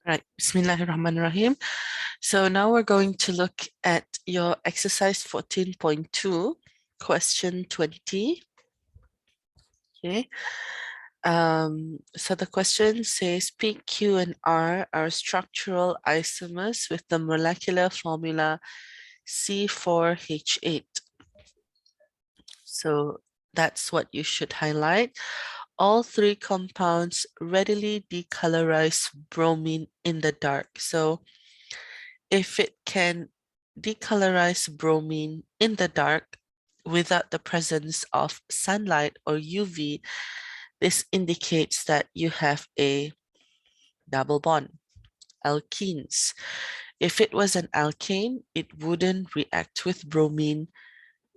Right, Bismillahirrahmanirrahim. So now we're going to look at your exercise 14.2, question 20. Okay. So the question says P, Q, and R are structural isomers with the molecular formula C4H8. So that's what you should highlight. All three compounds readily decolorize bromine in the dark. So if it can decolorize bromine in the dark without the presence of sunlight or UV, this indicates that you have a double bond, alkenes. If it was an alkane, it wouldn't react with bromine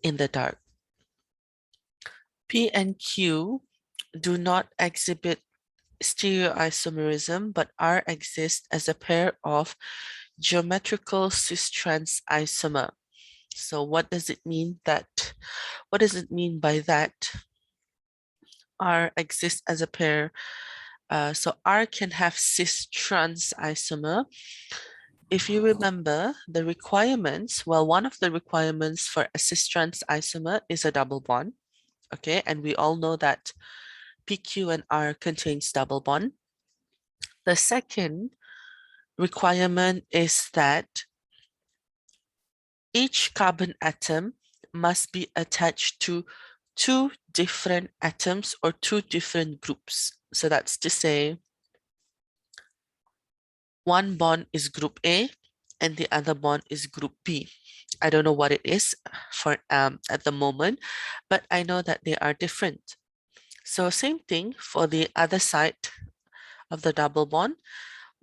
in the dark. P and Q do not exhibit stereoisomerism, but R exists as a pair of geometrical cis-trans isomer. So what does it mean by that? R exists as a pair. So R can have cis-trans isomer. If you remember the requirements, well, one of the requirements for a cis-trans isomer is a double bond. Okay, and we all know that PQ and R contains double bond. The second requirement is that each carbon atom must be attached to two different atoms or two different groups. So that's to say, one bond is group A and the other bond is group B. I don't know what it is for at the moment, but I know that they are different. So same thing for the other side of the double bond.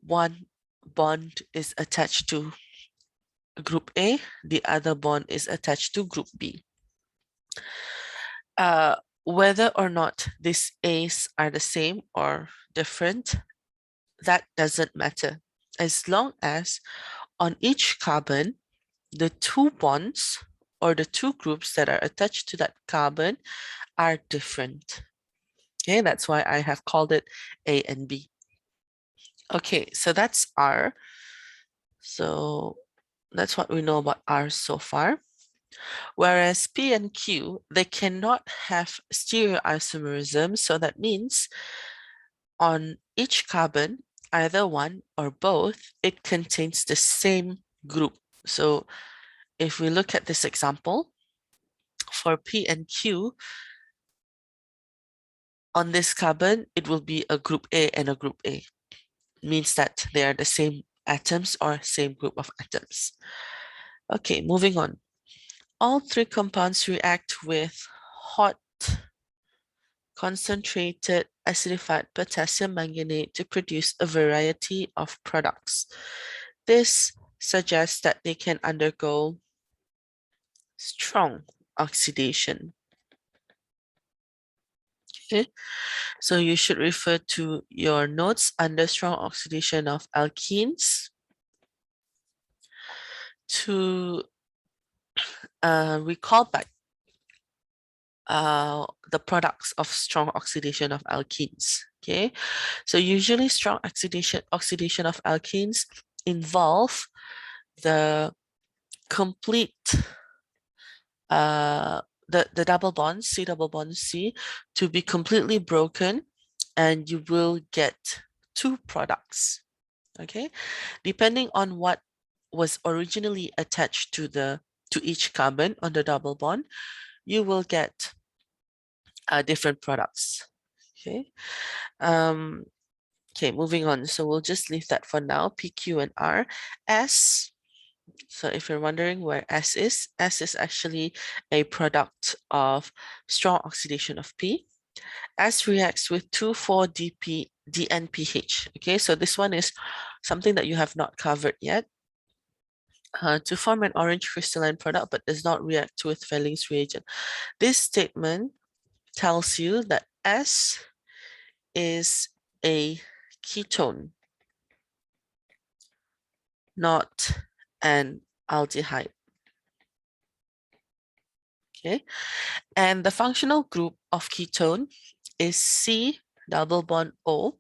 One bond is attached to group A, the other bond is attached to group B. Whether or not these A's are the same or different, that doesn't matter. As long as on each carbon, the two bonds or the two groups that are attached to that carbon are different. Okay, that's why I have called it A and B. Okay, so that's R. So that's what we know about R so far. Whereas P and Q, they cannot have stereoisomerism. So that means on each carbon, either one or both, it contains the same group. So if we look at this example, for P and Q, on this carbon, it will be a group A and a group A. It means that they are the same atoms or same group of atoms. Okay, moving on. All three compounds react with hot concentrated acidified potassium manganate to produce a variety of products. This suggests that they can undergo strong oxidation. Okay, so you should refer to your notes under strong oxidation of alkenes to recall back the products of strong oxidation of alkenes. Okay, so usually strong oxidation of alkenes involve the complete the double bond C double bond C to be completely broken, and you will get two products. Okay, depending on what was originally attached to each carbon on the double bond, you will get different products. Okay. Okay, moving on. So we'll just leave that for now. P, Q, and R. S. So if you're wondering where S is actually a product of strong oxidation of P. S reacts with 2,4-DP-DNPH. Okay, so this one is something that you have not covered yet. To form an orange crystalline product, but does not react with Felling's reagent. This statement tells you that S is a ketone, not an aldehyde. Okay, and the functional group of ketone is C double bond O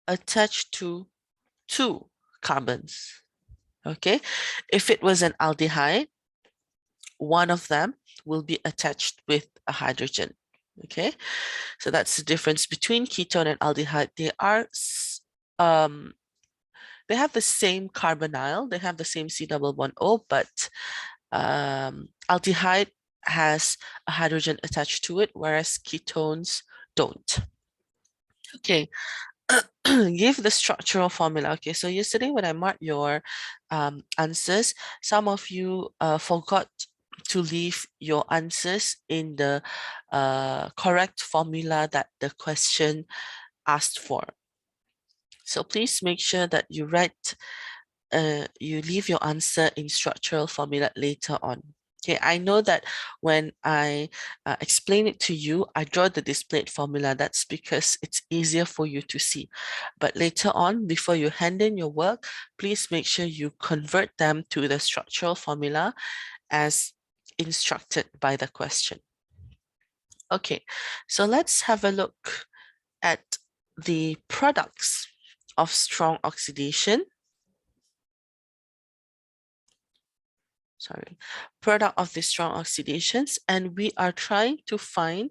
attached to two carbons. Okay, if it was an aldehyde, one of them will be attached with a hydrogen. Okay, so that's the difference between ketone and aldehyde. They have the same carbonyl, they have the same C double bond O, but aldehyde has a hydrogen attached to it, whereas ketones don't. Okay, give the structural formula. Okay, so yesterday when I marked your answers, some of you forgot to leave your answers in the correct formula that the question asked for. So please make sure that you leave your answer in structural formula later on. Okay, I know that when I explain it to you, I draw the displayed formula. That's because it's easier for you to see. But later on, before you hand in your work, please make sure you convert them to the structural formula as instructed by the question. Okay, so let's have a look at the products of strong oxidation. Product of the strong oxidations, and we are trying to find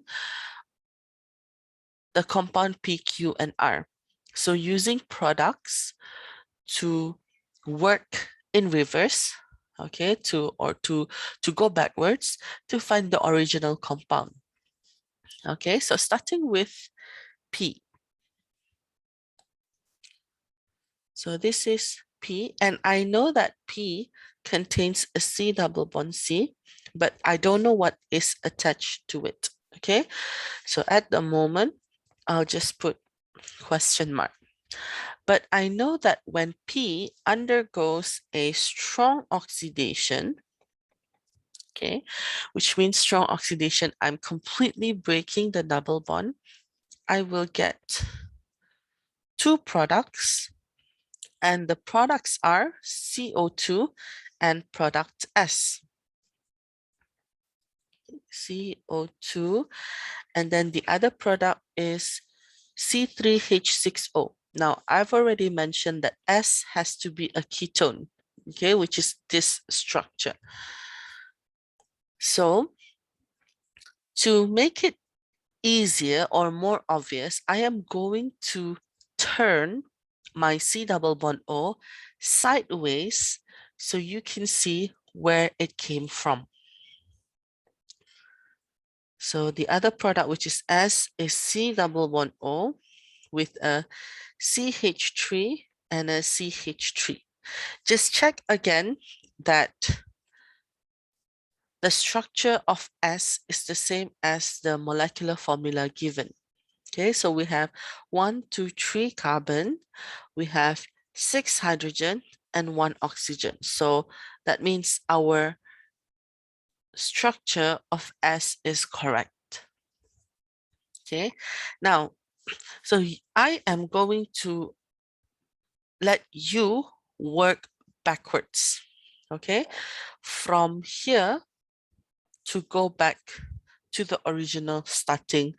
the compound P, Q, and R. So using products to work in reverse, okay, to go backwards to find the original compound. Okay, so starting with P. So this is P, and I know that P contains a C double bond C, but I don't know what is attached to it. Okay, so at the moment, I'll just put question mark. But I know that when P undergoes a strong oxidation, okay, which means strong oxidation, I'm completely breaking the double bond, I will get two products, and the products are CO2 and product S. CO2, and then the other product is C3H6O. Now, I've already mentioned that S has to be a ketone, okay, which is this structure. So, to make it easier or more obvious, I am going to turn my C double bond O sideways so you can see where it came from. So the other product, which is S, is C double bond O with a CH3 and a CH3. Just check again that the structure of S is the same as the molecular formula given. Okay, so we have 1, 2, 3 carbon, we have 6 hydrogen and 1 oxygen. So that means our structure of S is correct. Okay, now, so I am going to let you work backwards, okay, from here to go back to the original starting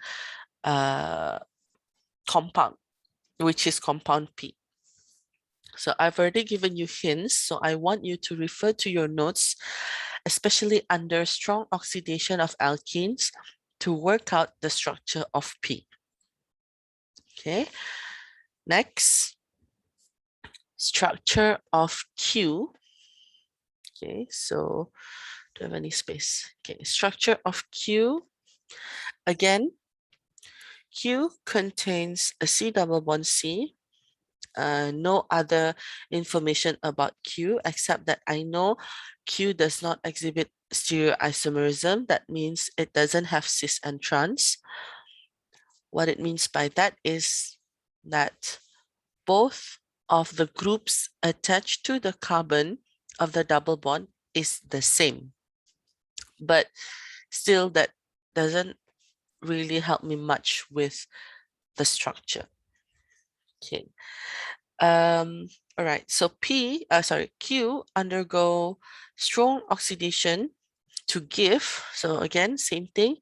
compound, which is compound P. So I've already given you hints, so I want you to refer to your notes, especially under strong oxidation of alkenes, to work out the structure of P. Okay, next, structure of Q. Okay, so do I have any space? Okay, structure of Q. Again, Q contains a C double bond C. No other information about Q except that I know Q does not exhibit stereoisomerism. That means it doesn't have cis and trans. What it means by that is that both of the groups attached to the carbon of the double bond is the same. But still, that doesn't really help me much with the structure. Okay. All right, so Q undergo strong oxidation to give. So again, same thing.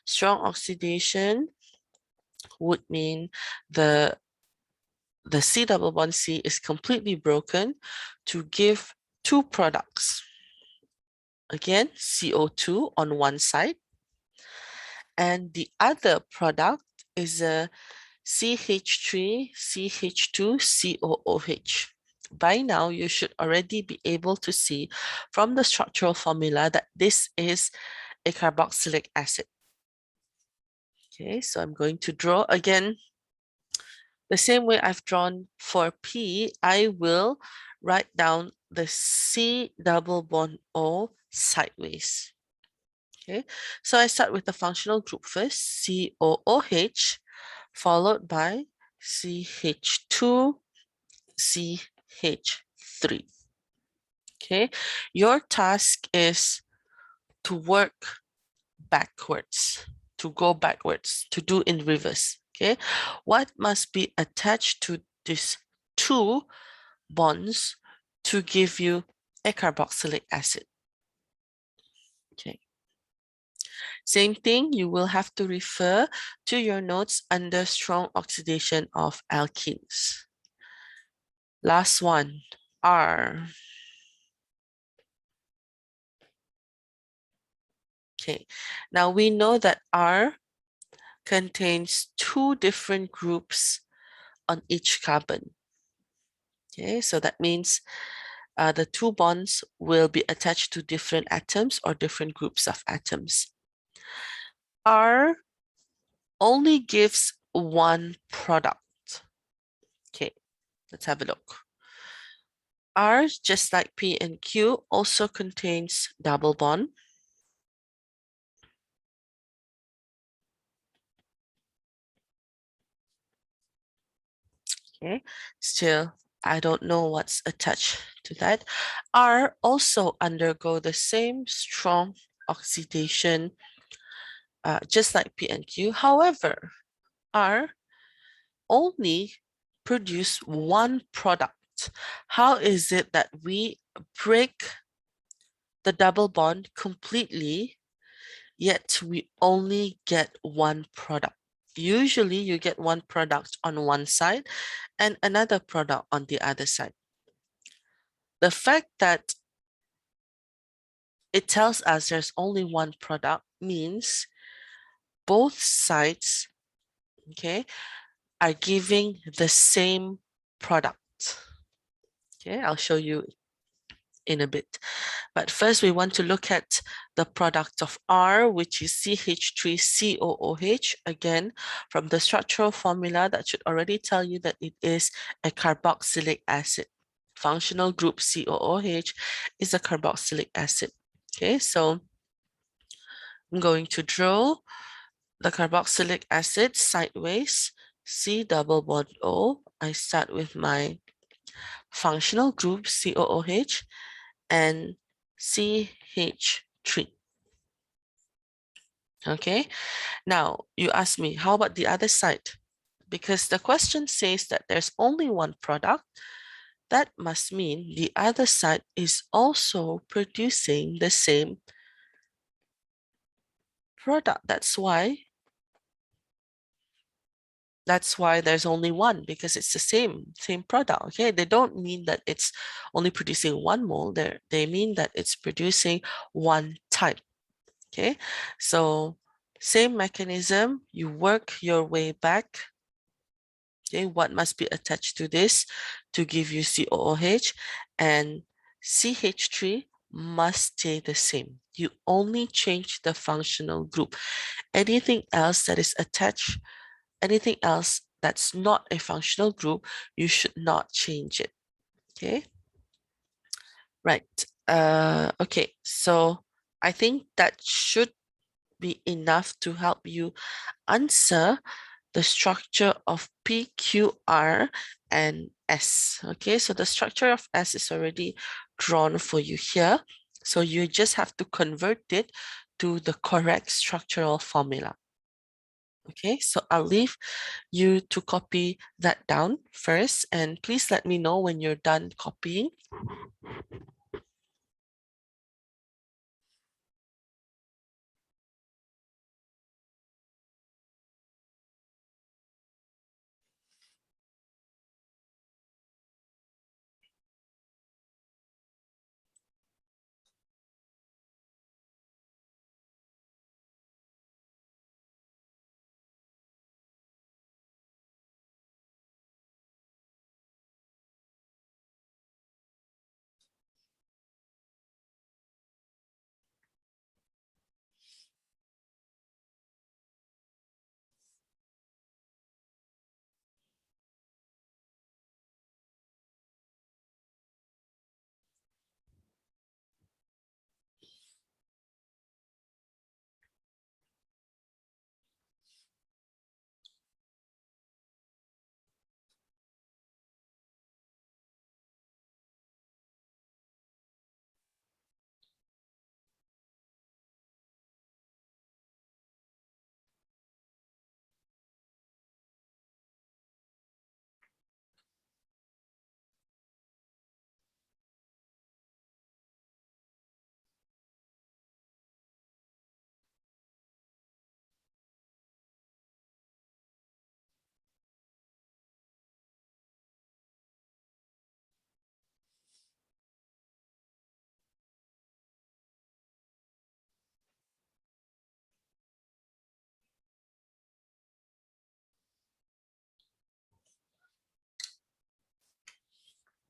Strong oxidation would mean the the C double bond C is completely broken to give two products. Again, CO2 on one side, and the other product is a CH3, CH2, COOH. By now, you should already be able to see from the structural formula that this is a carboxylic acid. Okay, so I'm going to draw again. The same way I've drawn for P, I will write down the C double bond O sideways. Okay, so I start with the functional group first, COOH, followed by CH2, CH3. Okay, your task is to work backwards, to go backwards, to do in reverse. Okay, what must be attached to these two bonds to give you a carboxylic acid? Okay. Same thing, you will have to refer to your notes under strong oxidation of alkenes. Last one, R. Okay, now we know that R contains two different groups on each carbon. Okay, so that means the two bonds will be attached to different atoms or different groups of atoms. R only gives one product. Okay, let's have a look. R, just like P and Q, also contains double bond. Okay, still, I don't know what's attached to that. R also undergo the same strong oxidation, just like P and Q. However, R only produce one product. How is it that we break the double bond completely, yet we only get one product? Usually you get one product on one side and another product on the other side. The fact that it tells us there's only one product means both sides, okay, are giving the same product. Okay, I'll show you in a bit. But first, we want to look at the product of R, which is CH3COOH. Again, from the structural formula, that should already tell you that it is a carboxylic acid. Functional group COOH is a carboxylic acid. Okay, so I'm going to draw the carboxylic acid sideways, C double bond O. I start with my functional group COOH and CH3. Okay, now you ask me, how about the other side? Because the question says that there's only one product, that must mean the other side is also producing the same product. That's why there's only one, because it's the same product. Okay, they don't mean that it's only producing one mole. They mean that it's producing one type. Okay, so same mechanism, you work your way back. Okay, what must be attached to this to give you COOH, and CH3 must stay the same. You only change the functional group. Anything else that is attached, anything else that's not a functional group, you should not change it. Okay, right. Okay, so I think that should be enough to help you answer the structure of P, Q, R, and S. Okay, so the structure of S is already drawn for you here. So you just have to convert it to the correct structural formula. Okay, so I'll leave you to copy that down first, and please let me know when you're done copying.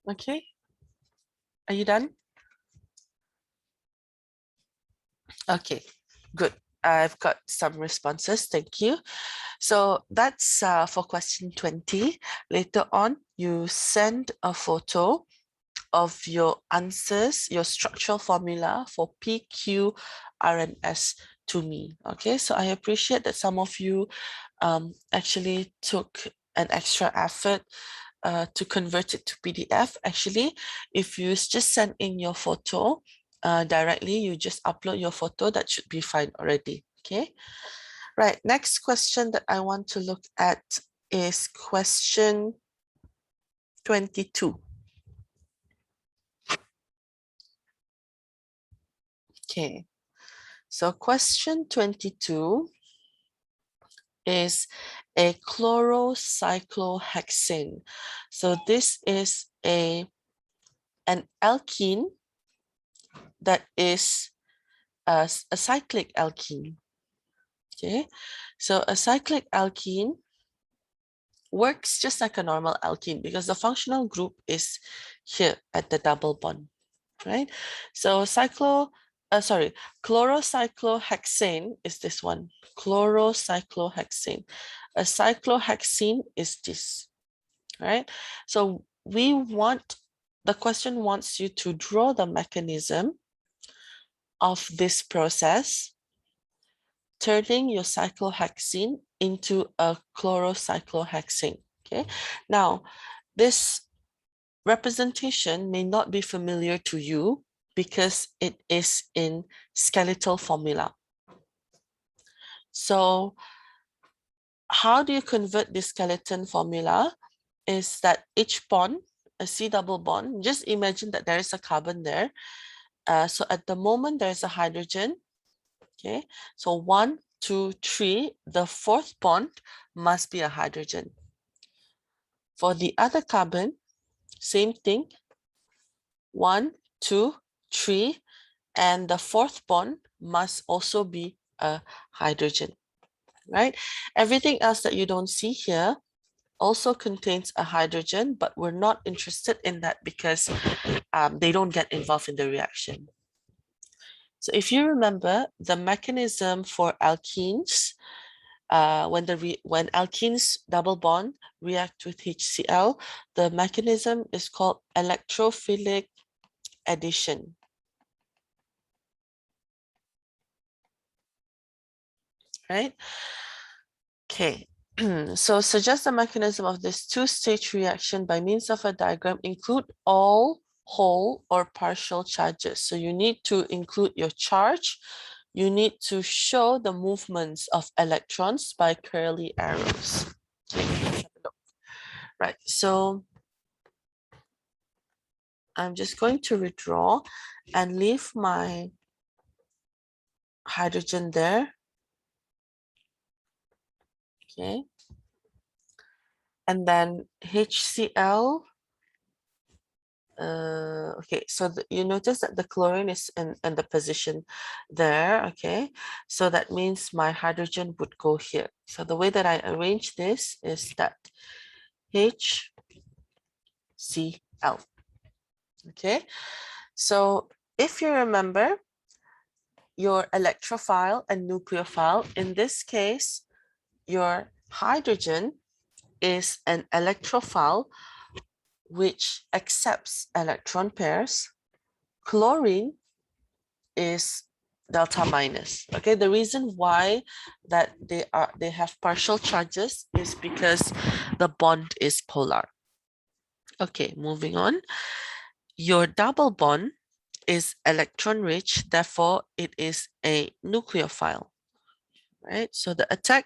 Okay, are you done? Okay, good. I've got some responses. Thank you. So that's for question 20. Later on, you send a photo of your answers, your structural formula for P, Q, R, and S to me. Okay, so I appreciate that some of you actually took an extra effort to convert it to PDF. Actually, if you just send in your photo directly, you just upload your photo, that should be fine already. Okay, right. Next question that I want to look at is question 22. Okay, so question 22 is a chlorocyclohexane. So this is an alkene that is a cyclic alkene. Okay, so a cyclic alkene works just like a normal alkene because the functional group is here at the double bond, right? So chlorocyclohexane is this one, chlorocyclohexane. A cyclohexene is this, right? So the question wants you to draw the mechanism of this process, turning your cyclohexene into a chlorocyclohexane. Okay, now this representation may not be familiar to you because it is in skeletal formula. So how do you convert this skeleton formula? Is that each bond, a C double bond, just imagine that there is a carbon there. So at the moment there's a hydrogen. Okay, so 1, 2, 3, the fourth bond must be a hydrogen. For the other carbon, same thing, 1, 2, 3, and the fourth bond must also be a hydrogen, right? Everything else that you don't see here also contains a hydrogen, but we're not interested in that because they don't get involved in the reaction. So if you remember the mechanism for alkenes, when alkenes double bond react with HCl, the mechanism is called electrophilic addition. Right? Okay. So suggest the mechanism of this two-stage reaction by means of a diagram. Include all whole or partial charges. So you need to include your charge. You need to show the movements of electrons by curly arrows. Okay, let's have a look. Right, so I'm just going to withdraw and leave my hydrogen there. Okay. And then HCl. Okay, so you notice that the chlorine is in the position there. Okay, so that means my hydrogen would go here. So the way that I arrange this is that HCl. Okay, so if you remember your electrophile and nucleophile, in this case, your hydrogen is an electrophile which accepts electron pairs. Chlorine is delta minus. Okay, the reason why that they have partial charges is because the bond is polar. Okay, moving on. Your double bond is electron rich, therefore it is a nucleophile, right? So the attack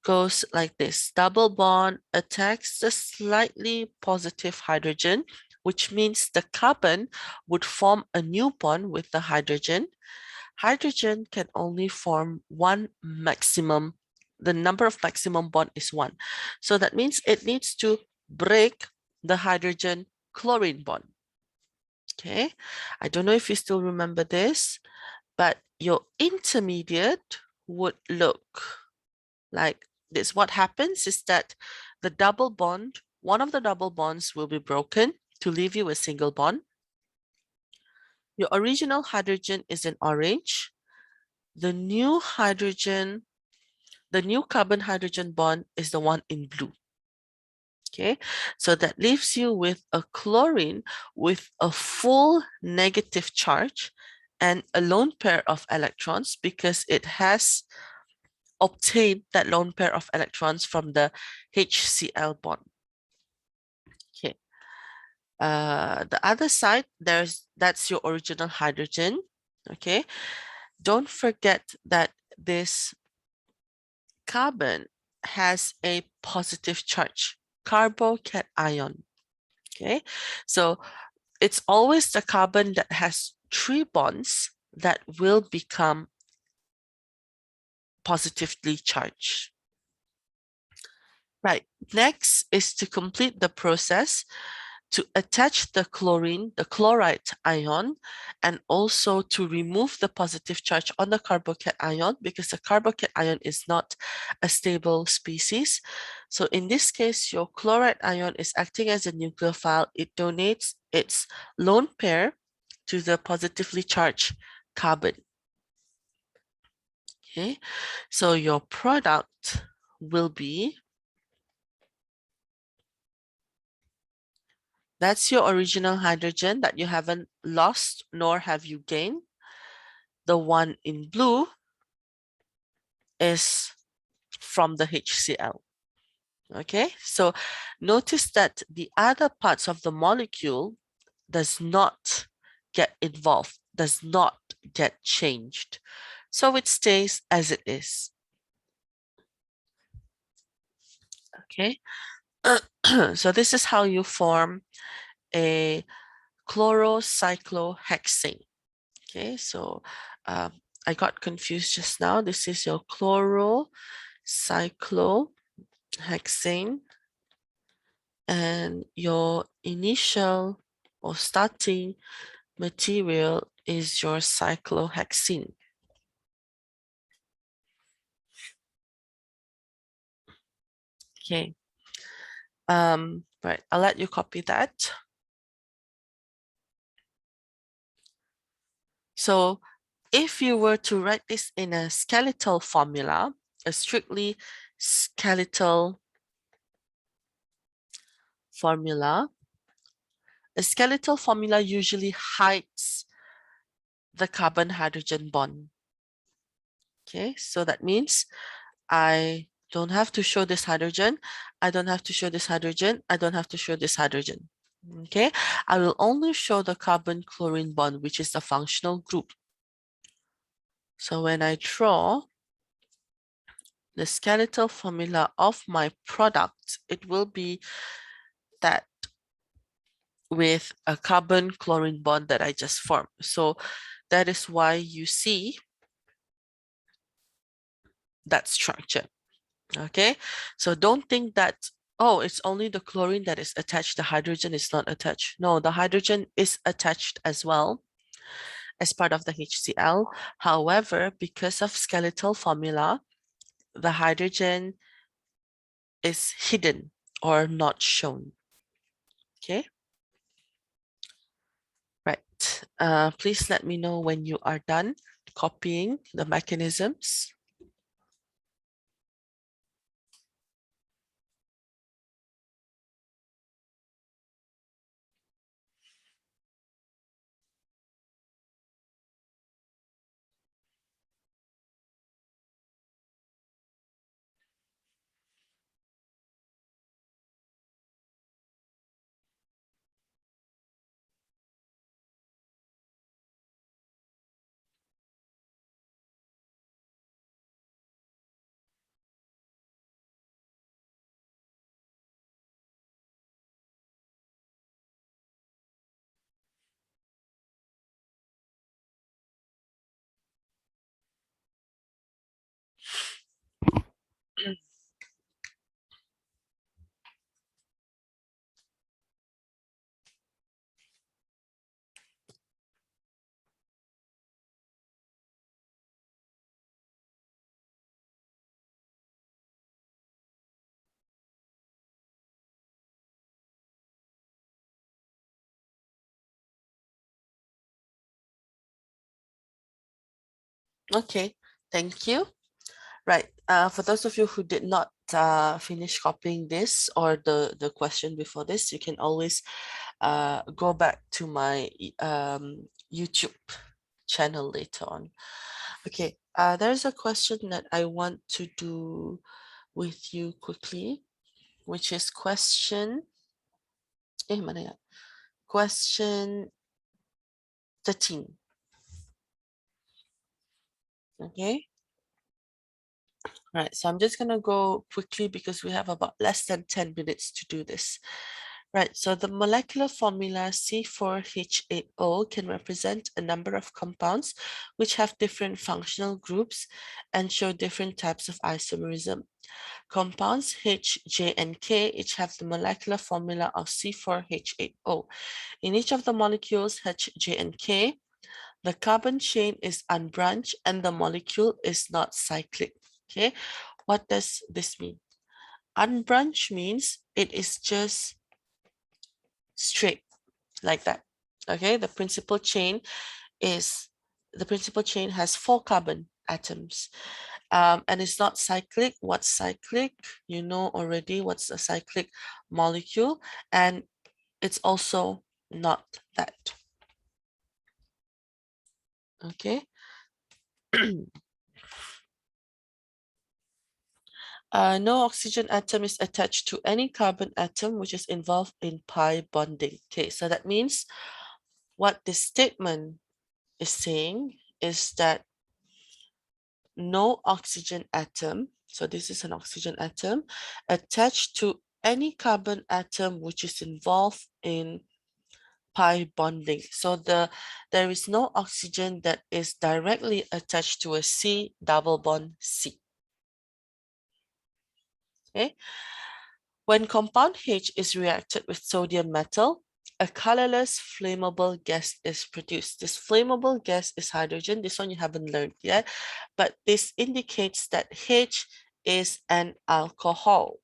goes like this. Double bond attacks the slightly positive hydrogen, which means the carbon would form a new bond with the hydrogen. Hydrogen can only form one maximum. The number of maximum bond is 1. So that means it needs to break the hydrogen chlorine bond. Okay, I don't know if you still remember this, but your intermediate would look like this. What happens is that the double bond, one of the double bonds will be broken to leave you with single bond. Your original hydrogen is in orange. The new hydrogen, the new carbon-hydrogen bond is the one in blue. Okay, so that leaves you with a chlorine with a full negative charge and a lone pair of electrons because it has obtained that lone pair of electrons from the HCl bond. Okay. The other side, that's your original hydrogen. Okay. Don't forget that this carbon has a positive charge, carbocation. Okay. So it's always the carbon that has 3 bonds that will become positively charged. Right. Next is to complete the process to attach the chlorine, the chloride ion, and also to remove the positive charge on the carbocation because the carbocation is not a stable species. So in this case, your chloride ion is acting as a nucleophile. It donates its lone pair to the positively charged carbon. Okay, so your product will be, that's your original hydrogen that you haven't lost nor have you gained. The one in blue is from the HCl. Okay, so notice that the other parts of the molecule does not get involved, does not get changed. So it stays as it is. Okay, so this is how you form a chlorocyclohexane. Okay, so I got confused just now. This is your chlorocyclohexane, and your initial or starting material is your cyclohexene. Okay. Right, I'll let you copy that. So if you were to write this in a skeletal formula, a strictly skeletal formula, a skeletal formula usually hides the carbon-hydrogen bond. Okay, so that means I don't have to show this hydrogen. I don't have to show this hydrogen. I don't have to show this hydrogen. Okay, I will only show the carbon-chlorine bond, which is the functional group. So when I draw the skeletal formula of my product, it will be that with a carbon-chlorine bond that I just formed. So that is why you see that structure. Okay, so don't think that, oh, it's only the chlorine that is attached, the hydrogen is not attached. No, the hydrogen is attached as well as part of the HCl. However, because of skeletal formula, the hydrogen is hidden or not shown. Okay, right. Please let me know when you are done copying the mechanisms. Okay, thank you. Right. For those of you who did not finish copying this or the question before this, you can always go back to my YouTube channel later on. Okay, there's a question that I want to do with you quickly, which is mana ya? Question 13. Okay. Right, so I'm just going to go quickly because we have about less than 10 minutes to do this. Right, so the molecular formula C4H8O can represent a number of compounds which have different functional groups and show different types of isomerism. Compounds H, J, and K each have the molecular formula of C4H8O. In each of the molecules H, J, and K, the carbon chain is unbranched and the molecule is not cyclic. Okay, what does this mean? Unbranched means it is just straight like that. Okay, the principal chain has 4 carbon atoms, and it's not cyclic. What's cyclic? You know already what's a cyclic molecule, and it's also not that. Okay. No oxygen atom is attached to any carbon atom which is involved in pi bonding. Okay, so that means what this statement is saying is that no oxygen atom, so this is an oxygen atom, attached to any carbon atom which is involved in pi bonding. So there is no oxygen that is directly attached to a C double bond C. Okay. When compound H is reacted with sodium metal, a colorless flammable gas is produced. This flammable gas is hydrogen. This one you haven't learned yet, but this indicates that H is an alcohol,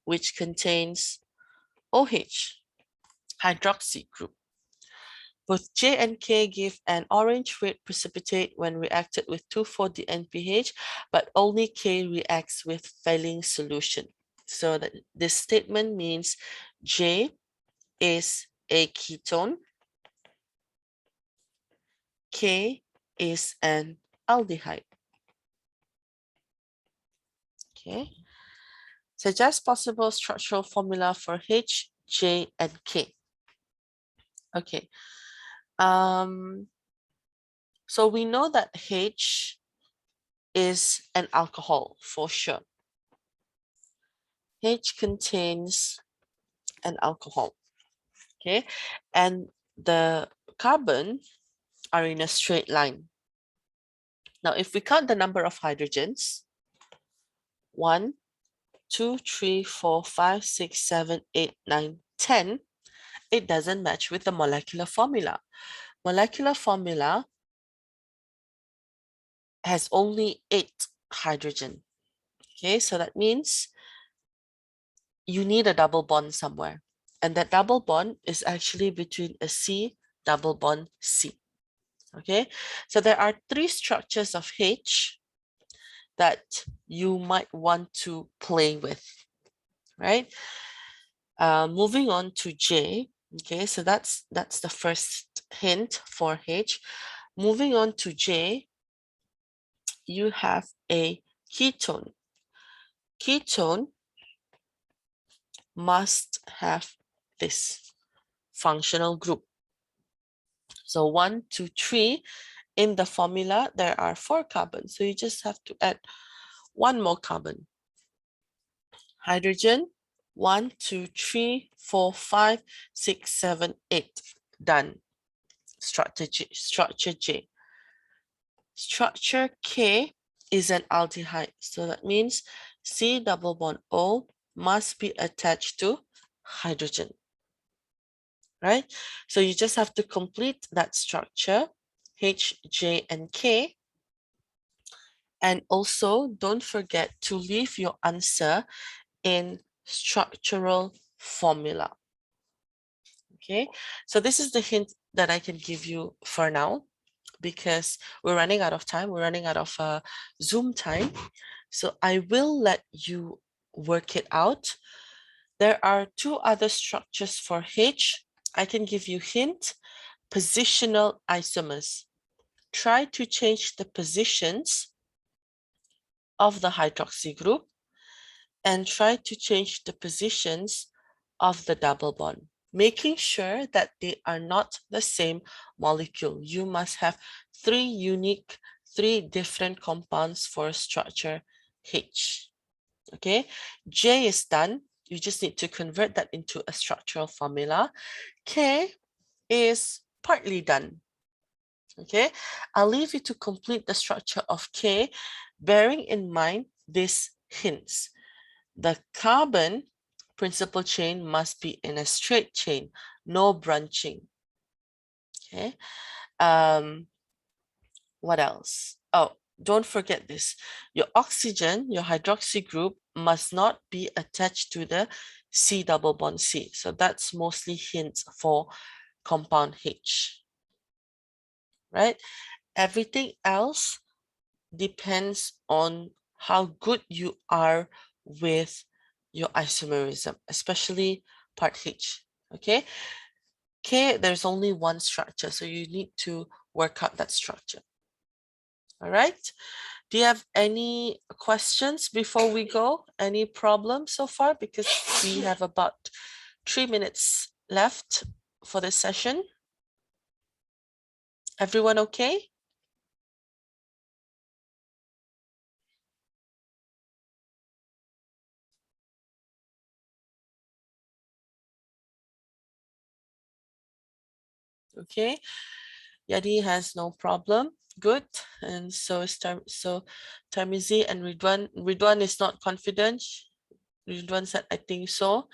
which contains OH, hydroxy group. Both J and K give an orange red precipitate when reacted with 2,4-DNPH, but only K reacts with Fehling solution. So that this statement means J is a ketone, K is an aldehyde. Okay. Suggest possible structural formula for H, J, and K. Okay. So we know that H is an alcohol for sure. H contains an alcohol. Okay. And the carbon are in a straight line. Now, if we count the number of hydrogens, 1, 2, 3, 4, 5, 6, 7, 8, 9, 10, it doesn't match with the molecular formula. Molecular formula has only 8 hydrogen. Okay, so that means you need a double bond somewhere. And that double bond is actually between a C double bond C. Okay, so there are 3 structures of H that you might want to play with, right? Moving on to J. Okay, so that's the first hint for H. Moving on to J, you have a ketone. Ketone must have this functional group. So 1, 2, 3, in the formula, there are 4 carbons. So you just have to add 1 more carbon. Hydrogen, 1, 2, 3, 4, 5, 6, 7, 8. Done. Structure J. Structure K is an aldehyde. So that means C double bond O must be attached to hydrogen, right? So you just have to complete that structure, H, J, and K. And also don't forget to leave your answer in structural formula. Okay, so this is the hint that I can give you for now. because we're running out of time. We're running out of Zoom time. So I will let you work it out. There are two other structures for H. I can give you hint. Positional isomers. Try to change the positions of the hydroxy group and try to change the positions of the double bond, making sure that they are not the same molecule. You must have three different compounds for structure H. Okay, J is done. You just need to convert that into a structural formula. K is partly done. Okay, I'll leave you to complete the structure of K, bearing in mind these hints. The carbon principal chain must be in a straight chain, no branching. Okay. What else? Oh, don't forget this. Your oxygen, your hydroxy group must not be attached to the C double bond C. So that's mostly hints for compound H, right? Everything else depends on how good you are with your isomerism, especially part H, okay? K, there's only one structure, so you need to work out that structure. All right. Do you have any questions before we go? Any problems so far? Because we have about 3 minutes left for this session. Everyone okay? Okay. Yadi has no problem. Good. And so is Tarmizi and Ridwan. Ridwan is not confident. Ridwan said, I think so.